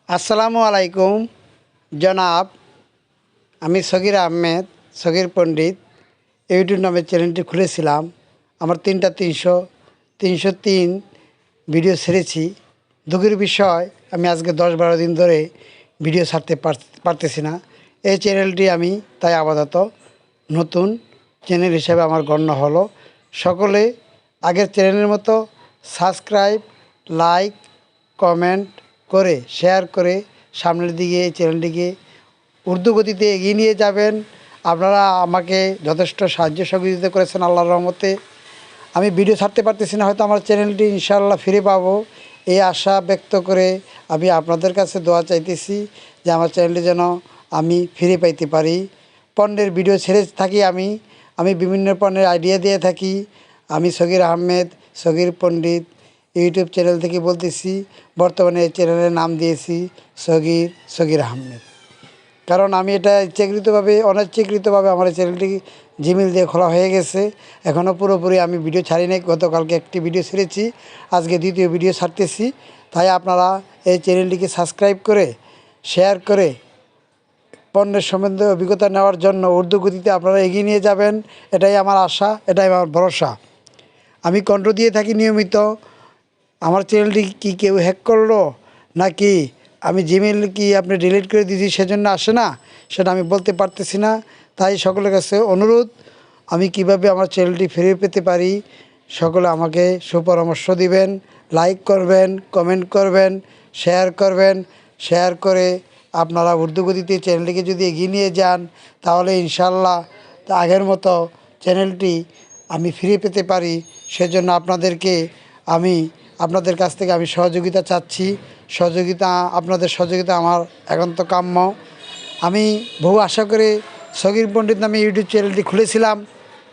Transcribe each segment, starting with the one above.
আসসালামু আলাইকুম জনাব। আমি সগির আহমেদ, সগির পণ্ডিত ইউটিউব নামের চ্যানেলটি খুলেছিলাম। আমার 303 ভিডিও ছেড়েছি। দুঃখের বিষয় আমি আজকে 10-12 দিন ধরে ভিডিও ছাড়তে পারতেছি না। এই চ্যানেলটি আমি তাই আপাতত নতুন চ্যানেল হিসেবে আমার গণ্য হলো। সকলে আগের চ্যানেলের মতো সাবস্ক্রাইব, লাইক, কমেন্ট করে শেয়ার করে সামনের দিকে এই চ্যানেলটিকে উর্দু গতিতে এগিয়ে নিয়ে যাবেন। আপনারা আমাকে যথেষ্ট সাহায্য সহযোগিতা করেছেন আল্লাহর রহমতে। আমি ভিডিও ছাড়তে পারতেছি না, হয়তো আমার চ্যানেলটি ইনশাআল্লাহ ফিরে পাবো এই আশা ব্যক্ত করে আমি আপনাদের কাছে দোয়া চাইতেছি যে আমার চ্যানেলটি যেন আমি ফিরে পাইতে পারি। পণ্যের ভিডিও ছেড়ে থাকি আমি বিভিন্ন পণ্যের আইডিয়া দিয়ে থাকি। আমি সগির আহমেদ, সগির পণ্ডিত ইউটিউব চ্যানেল থেকে বলতেছি। বর্তমানে এই চ্যানেলের নাম দিয়েছি সগির আহমেদ, কারণ আমি এটা অনিচ্ছাকৃতভাবে আমার চ্যানেলটি জিমেল দিয়ে খোলা হয়ে গেছে। এখনও পুরোপুরি আমি ভিডিও ছাড়ি নাই। গতকালকে একটি ভিডিও ছেড়েছি, আজকে দ্বিতীয় ভিডিও ছাড়তেছি। তাই আপনারা এই চ্যানেলটিকে সাবস্ক্রাইব করে শেয়ার করে পণ্যের সম্বন্ধে অভিজ্ঞতা নেওয়ার জন্য উর্দু গতিতে আপনারা এগিয়ে নিয়ে যাবেন। এটাই আমার আশা, এটাই আমার ভরসা। আমি কণ্ঠ দিয়ে থাকি নিয়মিত। আমার চ্যানেলটি কি কেউ হ্যাক করলো নাকি আমি জিমেল কি আপনি ডিলিট করে দিয়েছি সেজন্য আসে না, সেটা আমি বলতে পারতেছি না। তাই সকলের কাছে অনুরোধ, আমি কিভাবে আমার চ্যানেলটি ফিরে পেতে পারি সকলে আমাকে সুপরামর্শ দিবেন। লাইক করবেন, কমেন্ট করবেন, শেয়ার করে আপনারা উর্দু গতিতে চ্যানেলটিকে যদি এগিয়ে নিয়ে যান তাহলে ইনশাল্লাহ আগের মতো চ্যানেলটি আমি ফিরে পেতে পারি। সেজন্য আপনাদের কাছ থেকে আমি সহযোগিতা চাচ্ছি। আপনাদের সহযোগিতা আমার একান্ত কাম্য। আমি বহু আশা করে সগির পণ্ডিত নামে ইউটিউব চ্যানেলটি খুলেছিলাম,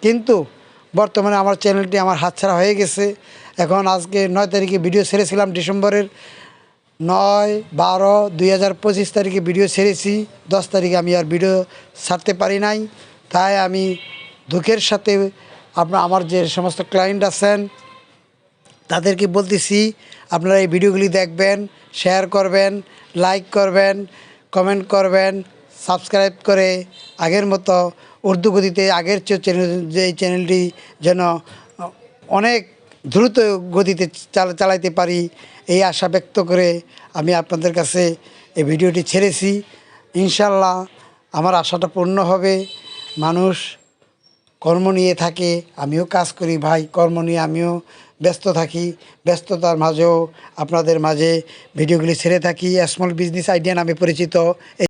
কিন্তু বর্তমানে আমার চ্যানেলটি আমার হাতছাড়া হয়ে গেছে। এখন আজকে 9 তারিখে ভিডিও ছেড়েছিলাম, ডিসেম্বরের 9-12-2025 তারিখে ভিডিও ছেড়েছি। 10 তারিখে আমি আর ভিডিও ছাড়তে পারি নাই। তাই আমি দুঃখের সাথে আমার যে সমস্ত ক্লায়েন্ট আছেন তাদেরকে বলতেছি, আপনারা এই ভিডিওগুলি দেখবেন, শেয়ার করবেন, লাইক করবেন, কমেন্ট করবেন, সাবস্ক্রাইব করে আগের মতো উর্দু গতিতে আগের যে এই চ্যানেলটি যেন অনেক দ্রুত গতিতে চালাইতে পারি এই আশা ব্যক্ত করে আমি আপনাদের কাছে এই ভিডিওটি ছেড়েছি। ইনশাল্লাহ আমার আশাটা পূর্ণ হবে। মানুষ কর্ম নিয়ে থাকে, আমিও কাজ করি ভাই, কর্ম নিয়ে আমিও ব্যস্ত থাকি। ব্যস্ততার মাঝেও আপনাদের মাঝে ভিডিওগুলি ছেড়ে থাকি। স্মল বিজনেস আইডিয়া নামে পরিচিত